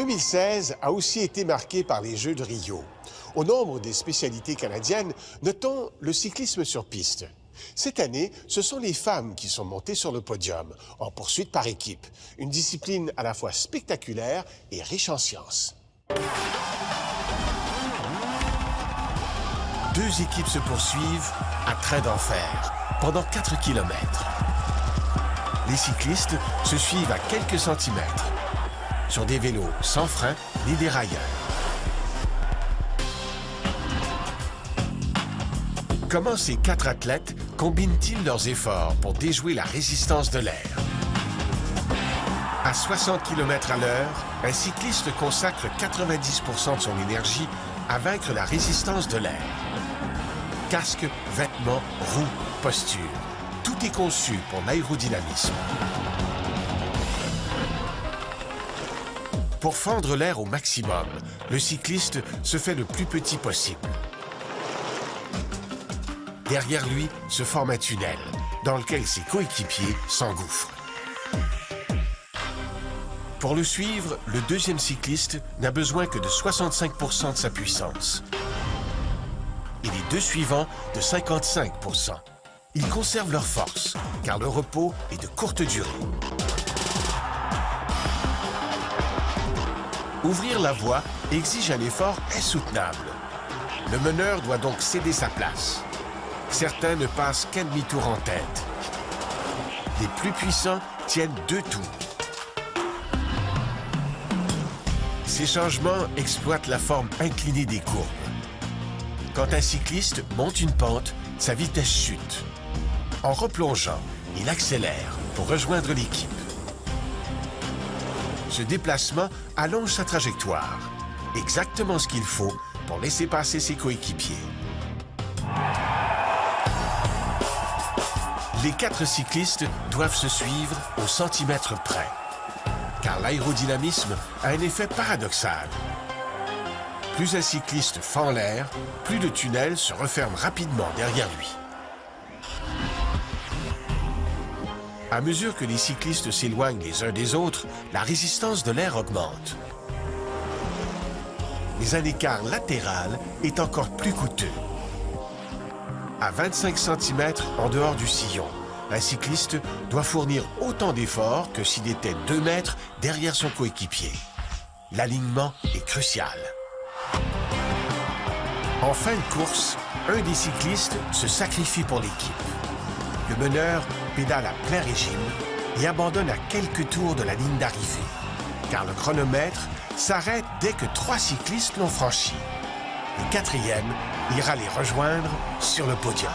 2016 a aussi été marqué par les Jeux de Rio. Au nombre des spécialités canadiennes, notons le cyclisme sur piste. Cette année, ce sont les femmes qui sont montées sur le podium, en poursuite par équipe, une discipline à la fois spectaculaire et riche en sciences. Deux équipes se poursuivent à train d'enfer pendant 4 kilomètres. Les cyclistes se suivent à quelques centimètres, sur des vélos sans frein ni dérailleurs. Comment ces 4 athlètes combinent-ils leurs efforts pour déjouer la résistance de l'air? À 60 km à l'heure, un cycliste consacre 90% de son énergie à vaincre la résistance de l'air. Casque, vêtements, roues, posture, tout est conçu pour l'aérodynamisme. Pour fendre l'air au maximum, le cycliste se fait le plus petit possible. Derrière lui se forme un tunnel dans lequel ses coéquipiers s'engouffrent. Pour le suivre, le deuxième cycliste n'a besoin que de 65% de sa puissance. Et les deux suivants de 55%. Ils conservent leur force, car le repos est de courte durée. Ouvrir la voie exige un effort insoutenable. Le meneur doit donc céder sa place. Certains ne passent qu'un demi-tour en tête. Les plus puissants tiennent 2 tours. Ces changements exploitent la forme inclinée des courbes. Quand un cycliste monte une pente, sa vitesse chute. En replongeant, il accélère pour rejoindre l'équipe. Ce déplacement allonge sa trajectoire, exactement ce qu'il faut pour laisser passer ses coéquipiers. Les 4 cyclistes doivent se suivre au centimètre près, car l'aérodynamisme a un effet paradoxal. Plus un cycliste fend l'air, plus le tunnel se referme rapidement derrière lui. À mesure que les cyclistes s'éloignent les uns des autres, la résistance de l'air augmente. Mais un écart latéral est encore plus coûteux. À 25 cm en dehors du sillon, un cycliste doit fournir autant d'efforts que s'il était 2 mètres derrière son coéquipier. L'alignement est crucial. En fin de course, un des cyclistes se sacrifie pour l'équipe. Le meneur pédale à plein régime et abandonne à quelques tours de la ligne d'arrivée, car le chronomètre s'arrête dès que 3 cyclistes l'ont franchi. Le 4e ira les rejoindre sur le podium.